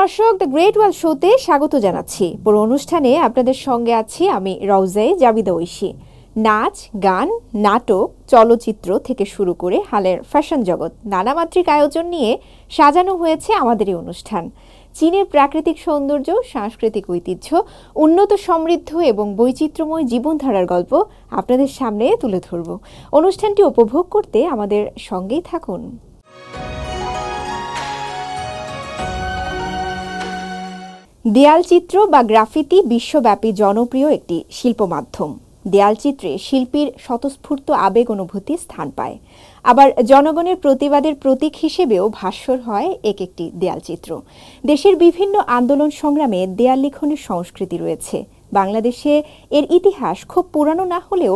দর্শক, the great ওয়াল শোতে স্বাগত জানাচ্ছি। পুরো অনুষ্ঠানে আপনাদের সঙ্গে আছি আমি রওজায়ে জাবিদা ঐশী। নাচ, গান, নাটক, চলচ্চিত্র থেকে শুরু করে হালের ফ্যাশন জগৎ নানামাত্রিক আয়োজন নিয়ে সাজানো হয়েছে আমাদের এই অনুষ্ঠান। চীনের প্রাকৃতিক সৌন্দর্য, সাংস্কৃতিক ঐতিহ্য, উন্নত সমৃদ্ধ এবং বৈচিত্র্যময় জীবনধারার গল্প আপনাদের সামনে তুলে ধরব। অনুষ্ঠানটি উপভোগ করতে আমাদের সঙ্গেই থাকুন। দেয়ালচিত্র বা গ্রাফিতি বিশ্বব্যাপী জনপ্রিয় একটি শিল্প মাধ্যম। দেয়ালচিত্রে শিল্পীর স্বতঃস্ফূর্ত আবেগ অনুভূতি স্থান পায়, আবার জনগণের প্রতিবাদের প্রতীক হিসেবেও ভাস্বর হয় একটি দেয়ালচিত্র। দেশের বিভিন্ন আন্দোলন সংগ্রামে দেয়াল লিখনের সংস্কৃতি রয়েছে। বাংলাদেশে এর ইতিহাস খুব পুরানো না হলেও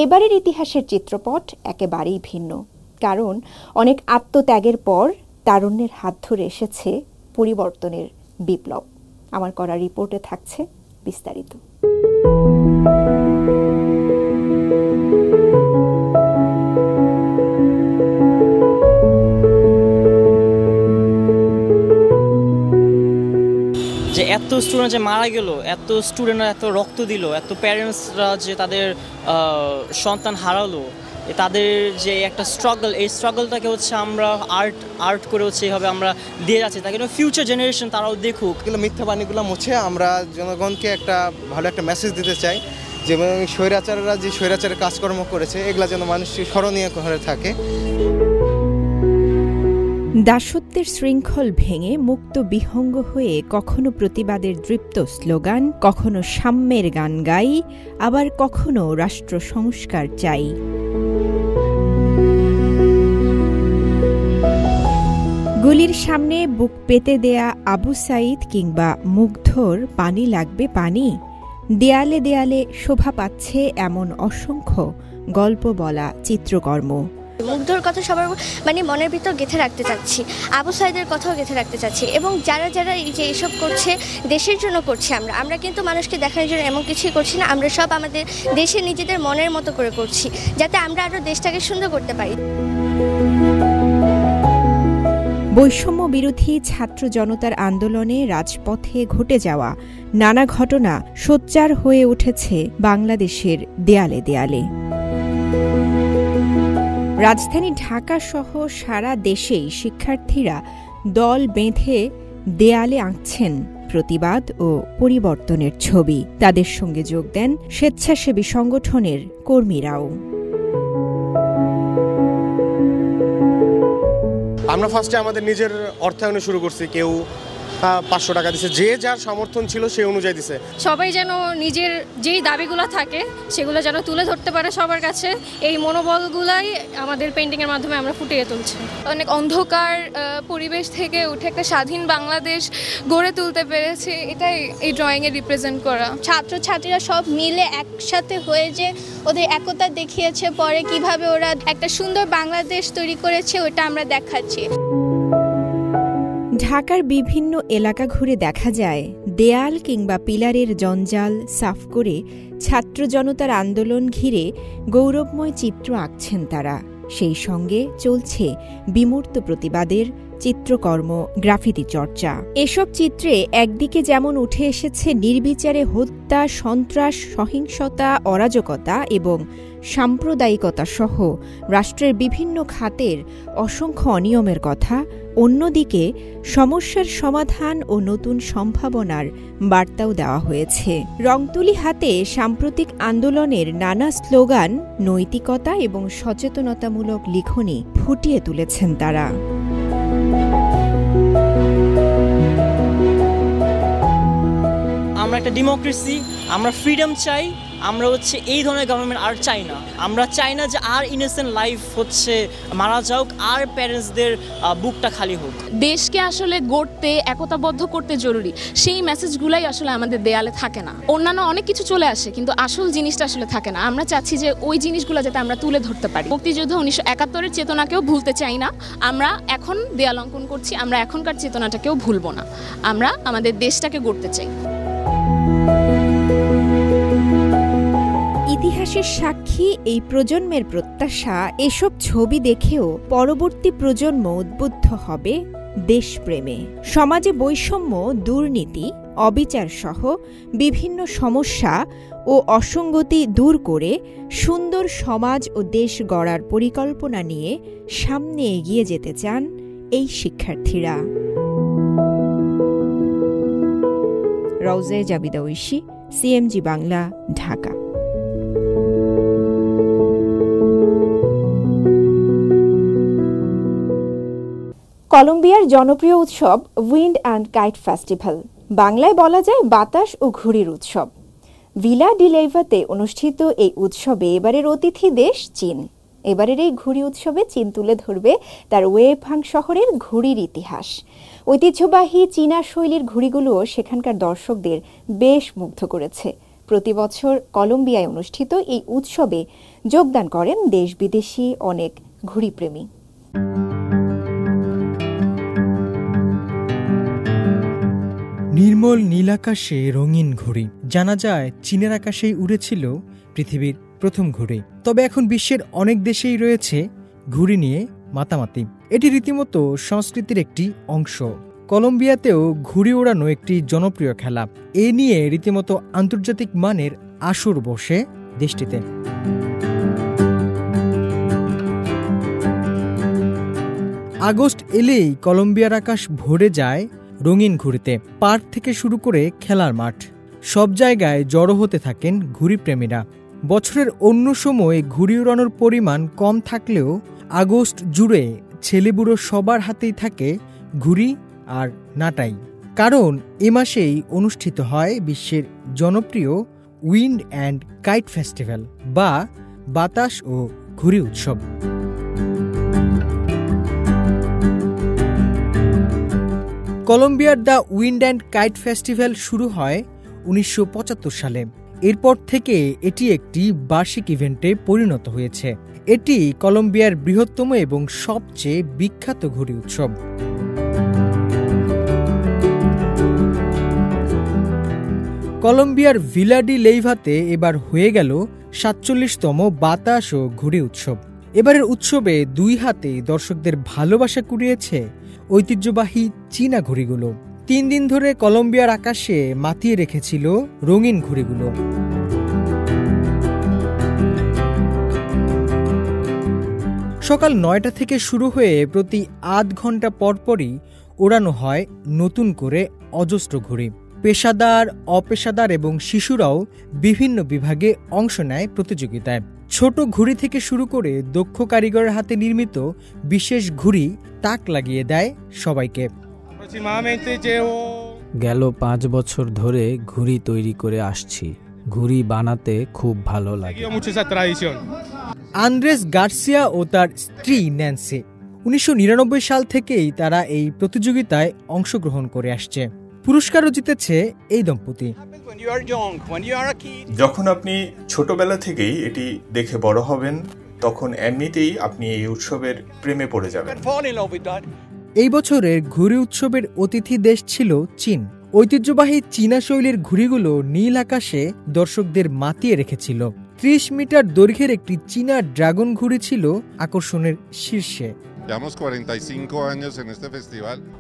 এবারের ইতিহাসের চিত্রপট একেবারেই ভিন্ন। কারণ অনেক আত্মত্যাগের পর তারুণ্যের হাত ধরে এসেছে পরিবর্তনের বিপ্লব। আমার করা রিপোর্টে থাকছে বিস্তারিত। যে এত স্টুডেন্ট যে মারা গেল, এত স্টুডেন্টরা এত রক্ত দিল, এত প্যারেন্টসরা যে তাদের সন্তান হারালো, তাদের যে একটা স্ট্রাগল, এই স্ট্রাগলটাকে হচ্ছে আমরা আর্ট করে হচ্ছে এইভাবে আমরা দিয়ে যাচ্ছি, তাকে ফিউচার জেনারেশন তারাও দেখুক। এগুলো মিথ্যা বাণীগুলো মুছে আমরা জনগণকে একটা ভালো একটা মেসেজ দিতে চাই, যে স্বৈরাচাররা যে স্বৈরাচারের কাজকর্ম করেছে এগুলো যেন মানুষ স্মরণীয় করে থাকে। দাসত্বের শৃঙ্খল ভেঙে মুক্ত বিহঙ্গ হয়ে কখনো প্রতিবাদের দৃপ্ত স্লোগান, কখনো সাম্যের গান গাই, আবার কখনো রাষ্ট্র সংস্কার চাই। গুলির সামনে বুক পেতে দেয়া আবু সাঈদ কিংবা মুগ্ধর পানি লাগবে পানি, দেয়ালে দেয়ালে শোভা পাচ্ছে এমন অসংখ্য গল্প বলা চিত্রকর্ম। মুগ্ধর কথা সবার মনের ভিতর গেঁথে রাখতে চাচ্ছি, আবু সাঈদের কথাও গেঁথে রাখতে চাচ্ছি, এবং যারা যারা এই যে এসব করছে দেশের জন্য করছি। আমরা কিন্তু মানুষকে দেখানোর জন্য এমন কিছুই করছি না, আমরা সব আমাদের দেশে নিজেদের মনের মতো করে করছি, যাতে আমরা আরও দেশটাকে সুন্দর করতে পারি। বৈষম্য বিরোধী ছাত্র জনতার আন্দোলনে রাজপথে ঘটে যাওয়া নানা ঘটনা সোচ্চার হয়ে উঠেছে বাংলাদেশের দেয়ালে দেয়ালে। রাজধানী ঢাকা সহ সারা দেশেই শিক্ষার্থীরা দল বেঁধে দেয়ালে আঁকছেন প্রতিবাদ ও পরিবর্তনের ছবি। তাদের সঙ্গে যোগ দেন স্বেচ্ছাসেবী সংগঠনের কর্মীরাও। আমরা ফার্স্টে আমাদের নিজের অর্থায়নে শুরু করছি, কেউ 500 টাকা দিছে, যে যার সমর্থন ছিল সেই অনুযায়ী দিছে। সবাই যেন নিজের যেই দাবিগুলো থাকে সেগুলো যেন তুলে ধরতে পারে সবার কাছে, এই মনোবলগুলাই আমাদের পেন্টিংয়ের মাধ্যমে আমরা ফুটিয়ে তুলছি। অনেক অন্ধকার পরিবেশ থেকে উঠে একটা স্বাধীন বাংলাদেশ গড়ে তুলতে পেরেছি, এটাই এই ড্রয়িংয়ে রিপ্রেজেন্ট করা। ছাত্রছাত্রীরা সব মিলে একসাথে হয়ে যে ওদের একতা দেখিয়েছে, পরে কিভাবে ওরা একটা সুন্দর বাংলাদেশ তৈরি করেছে ওটা আমরা দেখাচ্ছি। ঢাকার বিভিন্ন এলাকা ঘুরে দেখা যায় দেয়াল কিংবা পিলারের জঞ্জাল সাফ করে ছাত্র জনতার আন্দোলন ঘিরে গৌরবময় চিত্র আঁকছেন তারা। সেই সঙ্গে চলছে বিমূর্ত প্রতিবাদের চিত্রকর্ম, গ্রাফিতি চর্চা। এসব চিত্রে একদিকে যেমন উঠে এসেছে নির্বিচারে হত্যা, সন্ত্রাস, সহিংসতা, অরাজকতা এবং সাম্প্রদায়িকতা সহ রাষ্ট্রের বিভিন্ন খাতের অসংখ্য অনিয়মের কথা, অন্যদিকে সমস্যার সমাধান ও নতুন সম্ভাবনার বার্তাও দেওয়া হয়েছে। রংতুলি হাতে সাম্প্রতিক আন্দোলনের নানা স্লোগান, নৈতিকতা এবং সচেতনতামূলক লিখনি ফুটিয়ে তুলেছেন তারা। আমরা একটা ডেমোক্রেসি, আমরা ফ্রিডম চাই, আমরা হচ্ছে এই ধরনের গভর্নমেন্ট আর চাই না। আমরা চাই না যে আর ইনোসেন্ট লাইফ হচ্ছে মারা যাওক, আর প্যারেন্টসদের বুকটা খালি হোক। দেশকে আসলে গড়তে, একতাবদ্ধ করতে জরুরি, সেই মেসেজগুলাই আসলে আমাদের দেয়ালে থাকে না। অন্যান্য অনেক কিছু চলে আসে, কিন্তু আসল জিনিসটা আসলে থাকে না। আমরা চাচ্ছি যে ওই জিনিসগুলো যাতে আমরা তুলে ধরতে পারি। মুক্তিযুদ্ধ 1971-এর চেতনাকেও ভুলতে চাই না। আমরা এখন দেয়াল অঙ্কন করছি, আমরা এখনকার চেতনাটাকেও ভুলবো না। আমরা আমাদের দেশটাকে গড়তে চাই। ইতিহাসের সাক্ষী এই প্রজন্মের প্রত্যাশা, এসব ছবি দেখেও পরবর্তী প্রজন্ম উদ্বুদ্ধ হবে দেশপ্রেমে। সমাজে বৈষম্য, দুর্নীতি, অবিচার সহ বিভিন্ন সমস্যা ও অসঙ্গতি দূর করে সুন্দর সমাজ ও দেশ গড়ার পরিকল্পনা নিয়ে সামনে এগিয়ে যেতে চান এই শিক্ষার্থীরা। রওজা জাবিদা ঐশী, সিএমজি বাংলা, ঢাকা। কলম্বিয়ার জনপ্রিয় উৎসব উইন্ড অ্যান্ড কাইট ফেস্টিভ্যাল, বাংলায় বলা যায় বাতাস ও ঘুড়ির উৎসব। ভিলা ডি লেইভাতে অনুষ্ঠিত এই উৎসবে এবারের অতিথি দেশ চীন। এবারের এই ঘুড়ি উৎসবে চীন তুলে ধরবে তার ওয়েফাং শহরের ঘুড়ির ইতিহাস। ঐতিহ্যবাহী চীনা শৈলীর ঘুড়িগুলোও সেখানকার দর্শকদের বেশ মুগ্ধ করেছে। প্রতি বছর কলম্বিয়ায় অনুষ্ঠিত এই উৎসবে যোগদান করেন দেশ বিদেশি অনেক ঘুড়িপ্রেমী। নির্মল নীল আকাশে রঙিন ঘুড়ি। জানা যায় চীনের আকাশেই উড়েছিল পৃথিবীর প্রথম ঘুড়ি। তবে এখন বিশ্বের অনেক দেশেই রয়েছে ঘুড়ি নিয়ে মাতামাতি। এটি রীতিমতো সংস্কৃতির একটি অংশ। কলম্বিয়াতেও ঘুড়ি ওড়ানো একটি জনপ্রিয় খেলা। এ নিয়ে রীতিমতো আন্তর্জাতিক মানের আসর বসে দেশটিতে। আগস্ট এলেই কলম্বিয়ার আকাশ ভরে যায় রঙিন ঘুড়িতে। পার্ক থেকে শুরু করে খেলার মাঠ, সব জায়গায় জড়ো হতে থাকেন ঘুড়িপ্রেমীরা। বছরের অন্য সময় ঘুড়ি উড়ানোর পরিমাণ কম থাকলেও আগস্ট জুড়ে ছেলেবুড়ো সবার হাতেই থাকে ঘুড়ি আর নাটাই। কারণ এ মাসেই অনুষ্ঠিত হয় বিশ্বের জনপ্রিয় উইন্ড অ্যান্ড কাইট ফেস্টিভ্যাল বা বাতাস ও ঘুড়ি উৎসব। কলম্বিয়ার the wind and kite festival শুরু হয় 1975 সালে। এরপর থেকে এটি একটি বার্ষিক ইভেন্টে পরিণত হয়েছে। এটি কলম্বিয়ার বৃহত্তম এবং সবচেয়ে বিখ্যাত ঘুড়ি উৎসব। কলম্বিয়ার ভিলা ডি লেইভাতে এবার হয়ে গেল 47তম বাতাস ও ঘুড়ি উৎসব। এবারের উৎসবে দুই হাতে দর্শকদের ভালোবাসা কুড়িয়েছে ঐতিহ্যবাহী চীনা ঘুড়িগুলো। 3 দিন ধরে কলম্বিয়ার আকাশে মাতিয়ে রেখেছিল রঙিন ঘুড়িগুলো। সকাল 9টা থেকে শুরু হয়ে প্রতি আধ ঘন্টা পরপরই ওড়ানো হয় নতুন করে অজস্র ঘুড়ি। পেশাদার, অপেশাদার এবং শিশুরাও বিভিন্ন বিভাগে অংশ নেয় প্রতিযোগিতায়। ছোট ঘুড়ি থেকে শুরু করে দক্ষ কারিগরের হাতে নির্মিত বিশেষ ঘুড়ি তাক লাগিয়ে দেয় সবাইকে। গেল 5 বছর ধরে ঘুড়ি তৈরি করে আসছি। ঘুড়ি বানাতে খুব ভালো লাগে। আন্দ্রেস গার্সিয়া ও তার স্ত্রী ন্যান্সি 1999 সাল থেকেই তারা এই প্রতিযোগিতায় অংশগ্রহণ করে আসছে। পুরস্কারও জিতেছে এই দম্পতি। যখন আপনি ছোটবেলা থেকেই এটি দেখে বড় হবেন, তখন এমনিতেই আপনি এই উৎসবের প্রেমে পড়ে যাবেন। এই বছরের ঘুড়ি উৎসবের অতিথি দেশ ছিল চীন। ঐতিহ্যবাহী চীনা শৈলীর ঘুড়িগুলো নীল আকাশে দর্শকদের মাতিয়ে রেখেছিল। 30 মিটার দৈর্ঘ্যের একটি চীনা ড্রাগন ঘুড়ি ছিল আকর্ষণের শীর্ষে।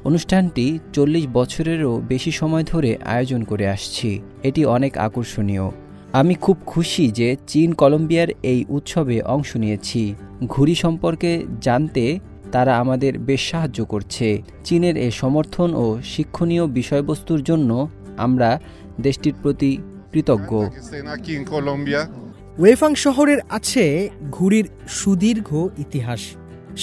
অনুষ্ঠানটি 40 বছরেরও বেশি সময় ধরে আয়োজন করে আসছি। এটি অনেক আকর্ষণীয়। আমি খুব খুশি যে চীন কলম্বিয়ার এই উৎসবে অংশ নিয়েছি। ঘুড়ি সম্পর্কে জানতে তারা আমাদের বেশ সাহায্য করছে। চীনের এই সমর্থন ও শিক্ষণীয় বিষয়বস্তুর জন্য আমরা দেশটির প্রতি কৃতজ্ঞ। ওয়েফাং শহরের আছে ঘুড়ির সুদীর্ঘ ইতিহাস।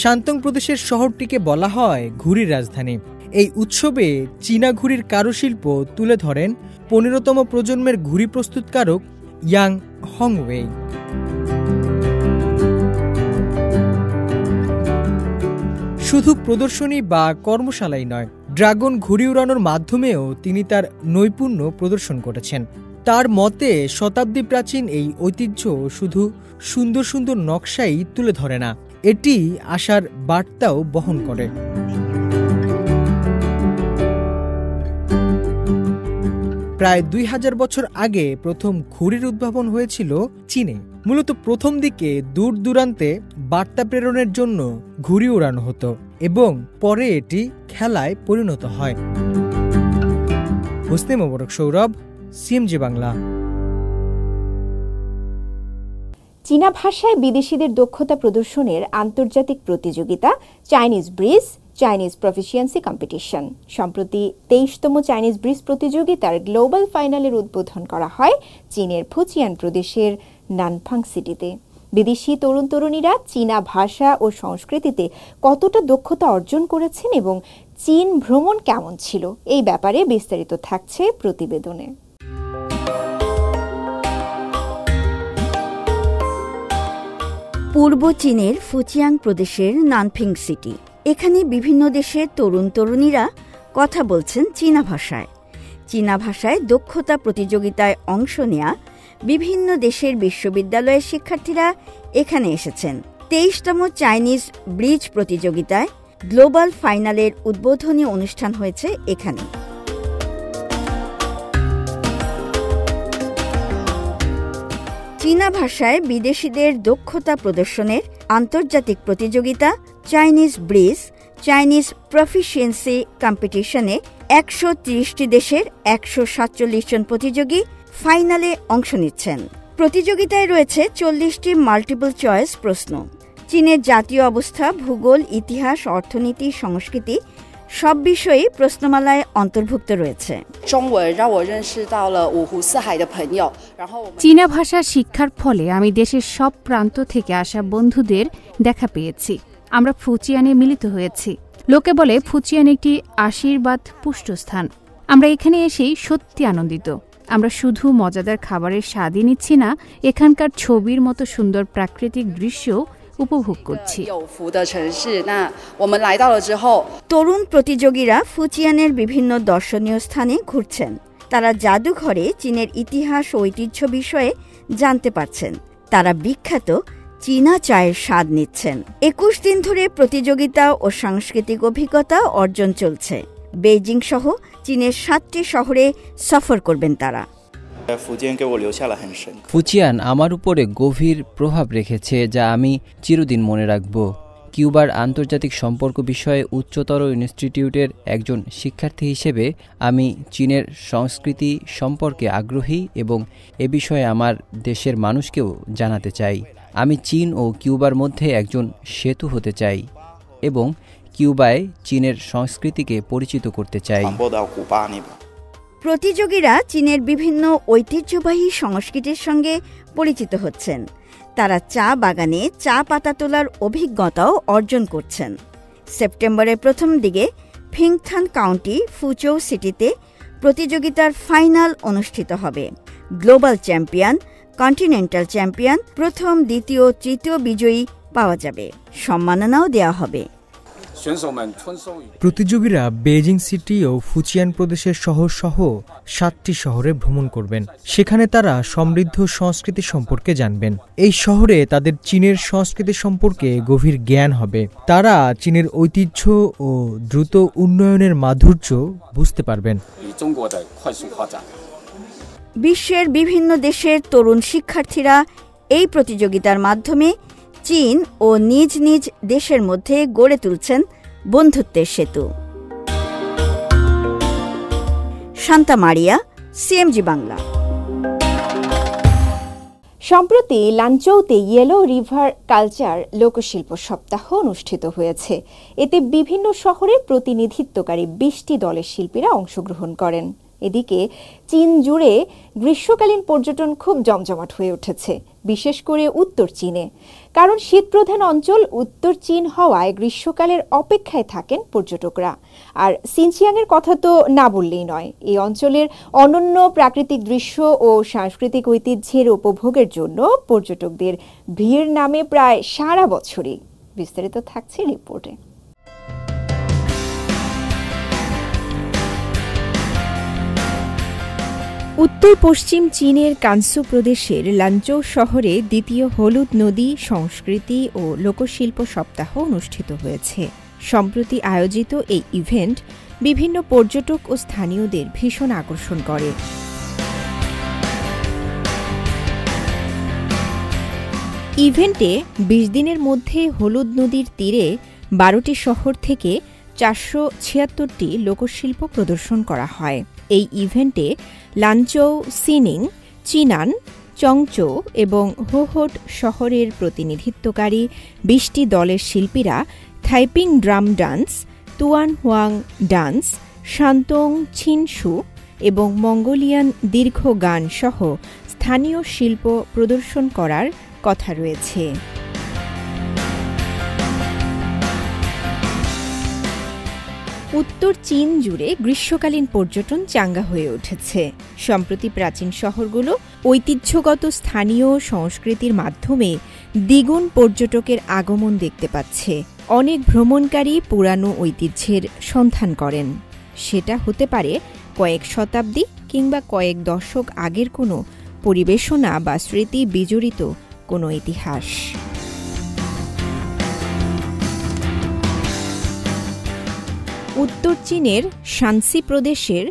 শান্তং প্রদেশের শহরটিকে বলা হয় ঘুড়ির রাজধানী। এই উৎসবে চীনা ঘুড়ির কারুশিল্প তুলে ধরেন 15তম প্রজন্মের ঘুড়ি প্রস্তুতকারক ইয়াং হংওয়ে। শুধু প্রদর্শনী বা কর্মশালাই নয়, ড্রাগন ঘুড়ি উড়ানোর মাধ্যমেও তিনি তার নৈপুণ্য প্রদর্শন করেছেন। তার মতে শতাব্দী প্রাচীন এই ঐতিহ্য শুধু সুন্দর সুন্দর নকশাই তুলে ধরে না, এটি আশার বার্তাও বহন করে। প্রায় 2000 বছর আগে প্রথম ঘুড়ির উদ্ভাবন হয়েছিল চীনে। মূলত প্রথম দিকে দূর দূরান্তে বার্তা প্রেরণের জন্য ঘুড়ি উড়ানো হতো। এবং পরে এটি খেলায় পরিণত হয়। হোসনে মোবারক সৌরভ, সিএমজি বাংলা। চীনা ভাষায় বিদেশিদের দক্ষতা প্রদর্শনের আন্তর্জাতিক প্রতিযোগিতা Chinese bridge, Chinese proficiency competition. সম্প্রতি 23তম চাইনিজ ব্রিজ প্রতিযোগিতার গ্লোবাল ফাইনালের উদ্বোধন করা হয় চীনের ফুজিয়ান প্রদেশের নানফাং সিটিতে। বিদেশি তরুণ তরুণীরা চীনা ভাষা ও সংস্কৃতিতে কতটা দক্ষতা অর্জন করেছেন এবং চীন ভ্রমণ কেমন ছিল, এই ব্যাপারে বিস্তারিত থাকছে প্রতিবেদনে। পূর্ব চীনের ফুজিয়াং প্রদেশের নানফিং সিটি। এখানে বিভিন্ন দেশের তরুণ তরুণীরা কথা বলছেন চীনা ভাষায়। চীনা ভাষায় দক্ষতা প্রতিযোগিতায় অংশ নেয়া বিভিন্ন দেশের বিশ্ববিদ্যালয়ের শিক্ষার্থীরা এখানে এসেছেন। 23তম চাইনিজ ব্রিজ প্রতিযোগিতায় গ্লোবাল ফাইনালের উদ্বোধনী অনুষ্ঠান হয়েছে এখানে। চীনা ভাষায় বিদেশিদের দক্ষতা প্রদর্শনের আন্তর্জাতিক প্রতিযোগিতা চাইনিজ ব্রিজ, চাইনিজ প্রফিসিয়েন্সি কম্পিটিশনে 130টি দেশের 147 জন প্রতিযোগী ফাইনালে অংশ নিচ্ছেন। প্রতিযোগিতায় রয়েছে 40টি মাল্টিপল চয়েস প্রশ্ন। চীনের জাতীয় অবস্থা, ভূগোল, ইতিহাস, অর্থনীতি, সংস্কৃতি সব বিষয়ই প্রশ্নমালায় অন্তর্ভুক্ত রয়েছে। চীনা ভাষা শিক্ষার ফলে আমি দেশের সব প্রান্ত থেকে আসা বন্ধুদের দেখা পেয়েছি। আমরা ফুজিয়ানে মিলিত হয়েছি। লোকে বলে ফুজিয়ান একটি আশীর্বাদ পুষ্ট স্থান। আমরা এখানে এসেই সত্যি আনন্দিত। আমরা শুধু মজাদার খাবারের স্বাদই নিচ্ছি না, এখানকার ছবির মতো সুন্দর প্রাকৃতিক দৃশ্য উপভোগ করছি। তরুণ প্রতিযোগীরা ফুজিয়ানের বিভিন্ন দর্শনীয় স্থানে ঘুরছেন। তারা জাদুঘরে চীনের ইতিহাস ও ঐতিহ্য বিষয়ে জানতে পারছেন। তারা বিখ্যাত চীনা চায়ের স্বাদ নিচ্ছেন। 21 দিন ধরে প্রতিযোগিতা ও সাংস্কৃতিক অভিজ্ঞতা অর্জন চলছে। বেইজিং সহ চীনের 7টি শহরে সফর করবেন তারা। ফুজিয়ান আমার উপরে গভীর প্রভাব রেখেছে, যা আমি চিরদিন মনে রাখব। কিউবার আন্তর্জাতিক সম্পর্ক বিষয়ে উচ্চতর ইনস্টিটিউটের একজন শিক্ষার্থী হিসেবে আমি চীনের সংস্কৃতি সম্পর্কে আগ্রহী এবং এ বিষয়ে আমার দেশের মানুষকেও জানাতে চাই। আমি চীন ও কিউবার মধ্যে একজন সেতু হতে চাই এবং কিউবায় চীনের সংস্কৃতিকে পরিচিত করতে চাই। প্রতিযোগীরা চীনের বিভিন্ন ঐতিহ্যবাহী সংস্কৃতির সঙ্গে পরিচিত হচ্ছেন। তারা চা বাগানে চা পাতা তোলার অভিজ্ঞতাও অর্জন করছেন। সেপ্টেম্বরের প্রথম দিকে ফিংথান কাউন্টি ফুচৌ সিটিতে প্রতিযোগিতার ফাইনাল অনুষ্ঠিত হবে। গ্লোবাল চ্যাম্পিয়ন, কন্টিনেন্টাল চ্যাম্পিয়ন, প্রথম, দ্বিতীয়, তৃতীয় বিজয়ী পাওয়া যাবে। সম্মাননাও দেওয়া হবে। প্রতিযোগীরা বেইজিং সিটি ও ফুজিয়ান প্রদেশের শহর সহ 7টি শহরে ভ্রমণ করবেন। সেখানে তারা সমৃদ্ধ সংস্কৃতি সম্পর্কে জানবেন। এই শহরে তাদের চীনের সংস্কৃতি সম্পর্কে গভীর জ্ঞান হবে। তারা চীনের ঐতিহ্য ও দ্রুত উন্নয়নের মাধুর্য বুঝতে পারবেন। বিশ্বের বিভিন্ন দেশের তরুণ শিক্ষার্থীরা এই প্রতিযোগিতার মাধ্যমে চীন ও নিজ নিজ দেশের মধ্যে গড়ে তুলছেন বন্ধুত্বের সেতু। শান্তা মারিয়া, সিএমজি বাংলা। সম্প্রতি লানচৌতে ইয়েলো রিভার কালচার লোকশিল্প সপ্তাহ অনুষ্ঠিত হয়েছে। এতে বিভিন্ন শহরের প্রতিনিধিত্বকারী 20টি দলের শিল্পীরা অংশগ্রহণ করেন। এদিকে চীন জুড়ে গ্রীষ্মকালীন পর্যটন খুব জমজমাট হয়ে উঠেছে, বিশেষ করে উত্তর চীনে। কারণ শীতপ্রধান অঞ্চল উত্তর চীন হওয়ায় গ্রীষ্মকালের অপেক্ষায় থাকেন পর্যটকরা। আর সিনচিয়াংয়ের কথা তো না বললেই নয়। এই অঞ্চলের অনন্য প্রাকৃতিক দৃশ্য ও সাংস্কৃতিক ঐতিহ্যের উপভোগের জন্য পর্যটকদের ভিড় নামে প্রায় সারা বছরই। বিস্তারিত থাকছে রিপোর্টে। উত্তর পশ্চিম চীনের কানসু প্রদেশের লানচৌ শহরে দ্বিতীয় হলুদ নদী সংস্কৃতি ও লোকশিল্প সপ্তাহ অনুষ্ঠিত হয়েছে। সম্প্রতি আয়োজিত এই ইভেন্ট বিভিন্ন পর্যটক ও স্থানীয়দের ভীষণ আকর্ষণ করে। ইভেন্টে 20 দিনের মধ্যে হলুদ নদীর তীরে 12টি শহর থেকে 476টি লোকশিল্প প্রদর্শন করা হয়। এই ইভেন্টে লানচৌ, সিনিং, চিনান, চংচৌ এবং হোহট শহরের প্রতিনিধিত্বকারী 20টি দলের শিল্পীরা থাইপিং ড্রাম ডান্স, তুয়ান হোয়াং ডান্স, শান্তং ছিনসু এবং মঙ্গোলিয়ান দীর্ঘ গান সহ স্থানীয় শিল্প প্রদর্শন করার কথা রয়েছে। উত্তর চীন জুড়ে গ্রীষ্মকালীন পর্যটন চাঙ্গা হয়ে উঠেছে। সম্প্রতি প্রাচীন শহরগুলো ঐতিহ্যগত স্থানীয় সংস্কৃতির মাধ্যমে দ্বিগুণ পর্যটকের আগমন দেখতে পাচ্ছে। অনেক ভ্রমণকারী পুরানো ঐতিহ্যের সন্ধান করেন। সেটা হতে পারে কয়েক শতাব্দী কিংবা কয়েক দশক আগের কোনো পরিবেশনা বা স্মৃতি বিজড়িত কোনো ইতিহাস। উত্তর চীনের শানসি প্রদেশের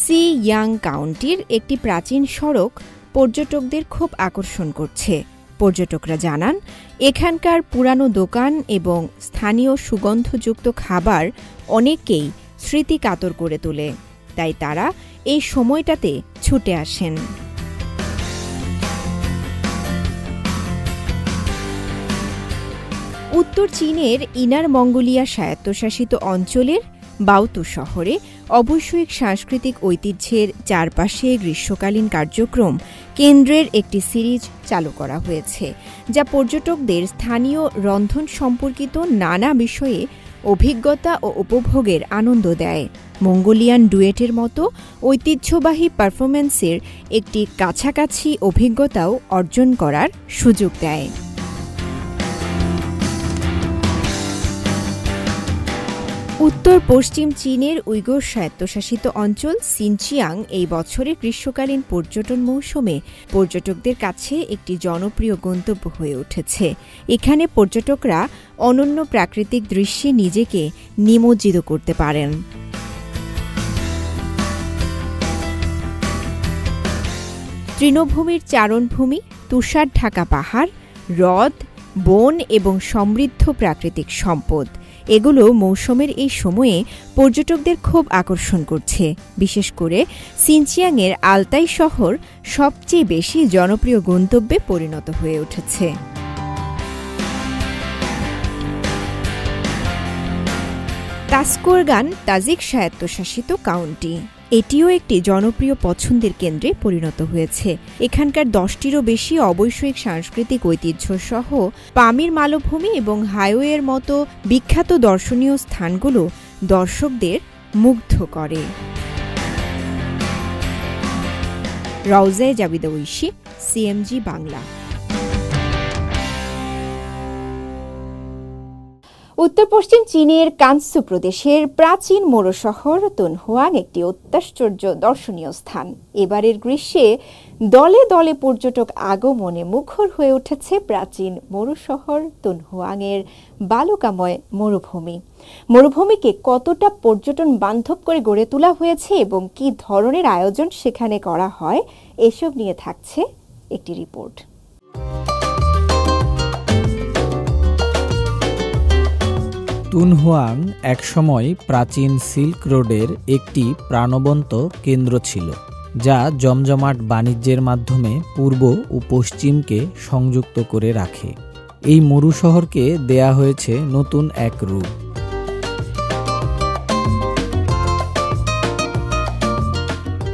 সি ইয়াং কাউন্টির একটি প্রাচীন সড়ক পর্যটকদের খুব আকর্ষণ করছে। পর্যটকরা জানান, এখানকার পুরানো দোকান এবং স্থানীয় সুগন্ধযুক্ত খাবার অনেককেই স্মৃতিকাতর করে তোলে, তাই তারা এই সময়টাতে ছুটে আসেন। উত্তর চীনের ইনার মঙ্গোলিয়া স্বায়ত্তশাসিত অঞ্চলের বাওতু শহরে অবৈষয়িক সাংস্কৃতিক ঐতিহ্যের চারপাশে গ্রীষ্মকালীন কার্যক্রম কেন্দ্রের একটি সিরিজ চালু করা হয়েছে, যা পর্যটকদের স্থানীয় রন্ধন সম্পর্কিত নানা বিষয়ে অভিজ্ঞতা ও উপভোগের আনন্দ দেয়। মঙ্গোলিয়ান ডুয়েটের মতো ঐতিহ্যবাহী পারফরম্যান্সের একটি কাছাকাছি অভিজ্ঞতাও অর্জন করার সুযোগ দেয়। উত্তর পশ্চিম চীনের উইগুর স্বায়ত্তশাসিত অঞ্চল সিনচিয়াং এই বছরের গ্রীষ্মকালীন পর্যটন মৌসুমে পর্যটকদের কাছে একটি জনপ্রিয় গন্তব্য হয়ে উঠেছে। এখানে পর্যটকরা অনন্য প্রাকৃতিক দৃশ্যে নিজেকে নিমজ্জিত করতে পারেন। তৃণভূমির চারণভূমি, তুষার ঢাকা পাহাড়, হ্রদ, বন এবং সমৃদ্ধ প্রাকৃতিক সম্পদ এগুলো মৌসুমের এই সময়ে পর্যটকদের খুব আকর্ষণ করছে। বিশেষ করে সিনচিয়াংয়ের আলতাই শহর সবচেয়ে বেশি জনপ্রিয় গন্তব্যে পরিণত হয়ে উঠেছে। তাসকোরগান তাজিক স্বায়ত্তশাসিত কাউন্টি, এটিও একটি জনপ্রিয় পছন্দের কেন্দ্রে পরিণত হয়েছে। এখানকার 10টিরও বেশি অবৈষয়িক সাংস্কৃতিক ঐতিহ্য সহ পামির মালভূমি এবং হাইওয়ের মতো বিখ্যাত দর্শনীয় স্থানগুলো দর্শকদের মুগ্ধ করে। রওজায়ে জাবিদা ঐশী, সিএমজি বাংলা। উত্তর পশ্চিম চীনের কানসু প্রদেশের প্রাচীন মরু শহর তুনহুয়াং একটি অত্যাশ্চর্য দর্শনীয় স্থান। এবারের গ্রীষ্মে দলে দলে পর্যটক আগমনে মুখর হয়ে উঠেছে প্রাচীন মরু শহর তুনহুয়াংয়ের বালুকাময় মরুভূমি। মরুভূমিকে কতটা পর্যটন বান্ধব করে গড়ে তোলা হয়েছে এবং কী ধরনের আয়োজন সেখানে করা হয়, এসব নিয়ে থাকছে একটি রিপোর্ট। তুনহুয়াং একসময় প্রাচীন সিল্ক রোডের একটি প্রাণবন্ত কেন্দ্র ছিল, যা জমজমাট বাণিজ্যের মাধ্যমে পূর্ব ও পশ্চিমকে সংযুক্ত করে রাখে। এই মরু শহরকে দেয়া হয়েছে নতুন এক রূপ।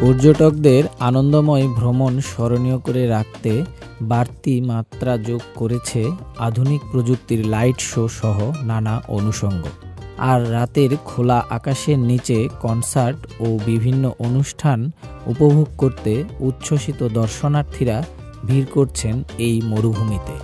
পর্যটকদের আনন্দময় ভ্রমণ স্মরণীয় করে রাখতে বাড়তি মাত্রা যোগ করেছে আধুনিক প্রযুক্তির লাইট শো সহ নানা অনুষঙ্গ। আর রাতের খোলা আকাশের নিচে কনসার্ট ও বিভিন্ন অনুষ্ঠান উপভোগ করতে উচ্ছ্বসিত দর্শনার্থীরা ভিড় করছেন এই মরুভূমিতে।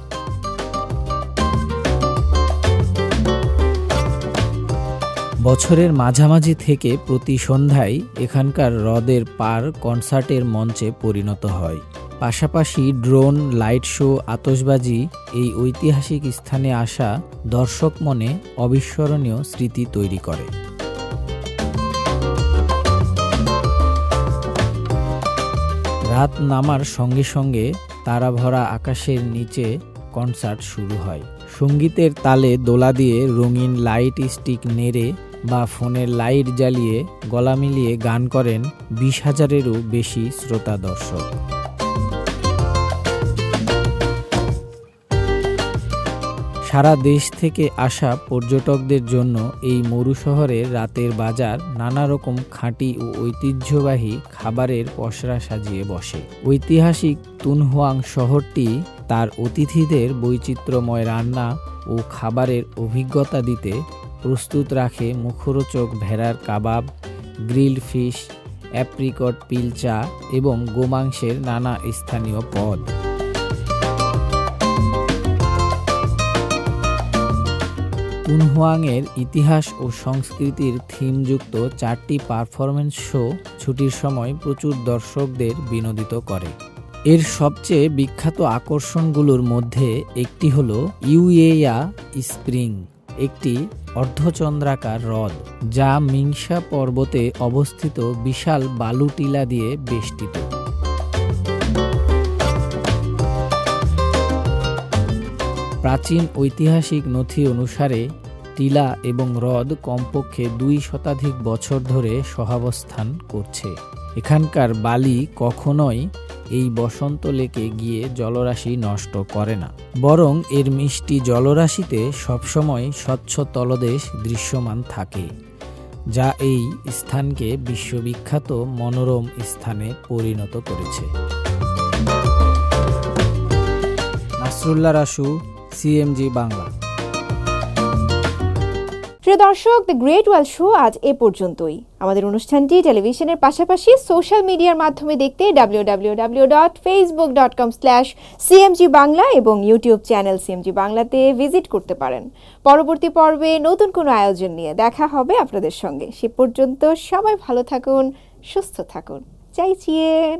বছরের মাঝামাঝি থেকে প্রতি সন্ধ্যায় এখানকার হ্রদের পার কনসার্টের মঞ্চে পরিণত হয়। পাশাপাশি ড্রোন, লাইট শো, আতশবাজি এই ঐতিহাসিক স্থানে আসা দর্শক মনে অবিস্মরণীয় স্মৃতি তৈরি করে। রাত নামার সঙ্গে সঙ্গে তারাভরা আকাশের নিচে কনসার্ট শুরু হয়। সঙ্গীতের তালে দোলা দিয়ে রঙিন লাইট স্টিক নেড়ে বা ফোনের লাইট জ্বালিয়ে গলা মিলিয়ে গান করেন 20,000-এরও বেশি শ্রোতা দর্শক। সারা দেশ থেকে আসা পর্যটকদের জন্য এই মরু শহরের রাতের বাজার নানা রকম খাঁটি ও ঐতিহ্যবাহী খাবারের পসরা সাজিয়ে বসে। ঐতিহাসিক তুনহুয়াং শহরটি তার অতিথিদের বৈচিত্র্যময় রান্না ও খাবারের অভিজ্ঞতা দিতে প্রস্তুত রাখে মুখরোচক ভেড়ার কাবাব, গ্রিলড ফিশ, অ্যাপ্রিকট পিল চা এবং গোমাংসের নানা স্থানীয় পদ। তুনহুয়াংয়ের ইতিহাস ও সংস্কৃতির থিমযুক্ত 4টি পারফরমেন্স শো ছুটির সময় প্রচুর দর্শকদের বিনোদিত করে। এর সবচেয়ে বিখ্যাত আকর্ষণগুলোর মধ্যে একটি হল ইউয়েয়া স্প্রিং, একটি অর্ধচন্দ্রাকার হ্রদ যা মিংসা পর্বতে অবস্থিত বিশাল বালু টিলা দিয়ে বেষ্টিত। প্রাচীন ঐতিহাসিক নথি অনুসারে টিলা এবং হ্রদ কমপক্ষে 2 শতাধিক বছর ধরে সহাবস্থান করছে। এখানকার বালি কখনোই এই বসন্ত লেকে গিয়ে জলরাশি নষ্ট করে না, বরং এর মিষ্টি জলরাশিতে সবসময় স্বচ্ছ তলদেশ দৃশ্যমান থাকে, যা এই স্থানকে বিশ্ববিখ্যাত মনোরম স্থানে পরিণত করেছে। নাসরুল্লাহ রাসু, সিএমজি বাংলা। প্রিয় দর্শক, দ্য গ্রেট ওয়ার্ল্ড শো আজ এ পর্যন্তই। আমাদের অনুষ্ঠানটি টেলিভিশনের পাশাপাশি সোশ্যাল মিডিয়ার মাধ্যমে দেখতে www.facebook.com/cmg বাংলা এবং ইউটিউব চ্যানেল সিএমজি বাংলাতে ভিজিট করতে পারেন। পরবর্তী পর্বে নতুন কোনো আয়োজন নিয়ে দেখা হবে আপনাদের সঙ্গে। সে পর্যন্ত সবাই ভালো থাকুন, সুস্থ থাকুন। চাইছিয়েন।